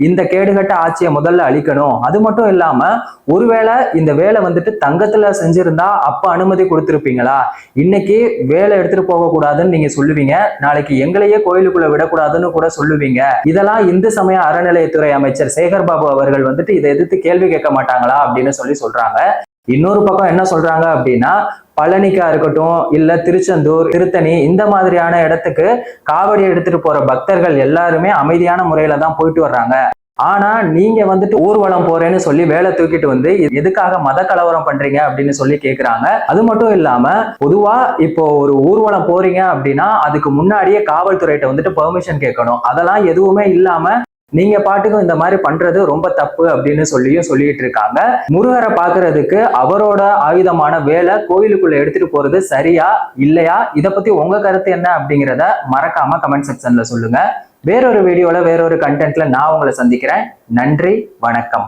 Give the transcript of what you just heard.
இந்த கேடுகட்ட ஆட்சியை முதல்ல அழிக்கணும். அது மட்டும் இல்லாம ஒருவேளை இந்த வேலை வந்துட்டு தங்கத்துல செஞ்சிருந்தா அப்ப அனுமதி கொடுத்திருப்பீங்களா? இன்னைக்கு வேலை எடுத்துட்டு போக கூடாதுன்னு நீங்க சொல்லுவீங்க, நாளைக்கு எங்களையே கோயிலுக்குள்ள விடக்கூடாதுன்னு கூட சொல்லுவீங்க. இதெல்லாம் இந்து சமய அறநிலையத்துறை அமைச்சர் சேகர் பாபு அவர்கள் வந்துட்டு இதை எதிர்த்து கேள்வி கேட்க மாட்டாங்களா அப்படின்னு சொல்றாங்க. இன்னொரு பக்கம் என்ன சொல்றாங்க அப்படின்னா, பழனிக்கா இருக்கட்டும், இல்ல திருச்செந்தூர், திருத்தணி இந்த மாதிரியான இடத்துக்கு காவடி எடுத்துட்டு போற பக்தர்கள் எல்லாருமே அமைதியான முறையில தான் போயிட்டு வர்றாங்க. ஆனா நீங்க வந்துட்டு ஊர்வலம் போறேன்னு சொல்லி வேலை தூக்கிட்டு வந்து எதுக்காக மத கலவரம் பண்றீங்க அப்படின்னு சொல்லி கேக்குறாங்க. அது மட்டும் இல்லாம பொதுவா இப்போ ஒரு ஊர்வலம் போறீங்க அப்படின்னா அதுக்கு முன்னாடியே காவல்துறையிட்ட வந்துட்டு பெர்மிஷன் கேட்கணும். அதெல்லாம் எதுவுமே இல்லாம நீங்க பாட்டுக்கும் இந்த மாதிரி பண்றது ரொம்ப தப்பு அப்படின்னு சொல்லிட்டு இருக்காங்க. முருகரை பாக்குறதுக்கு அவரோட ஆயுதமான வேலை கோயிலுக்குள்ள எடுத்துட்டு போறது சரியா இல்லையா? இத பத்தி உங்க கருத்து என்ன அப்படிங்கிறத மறக்காம கமெண்ட் செக்ஷன்ல சொல்லுங்க. வேறொரு வீடியோல வேறொரு கண்டென்ட்ல நான் உங்களை சந்திக்கிறேன். நன்றி, வணக்கம்.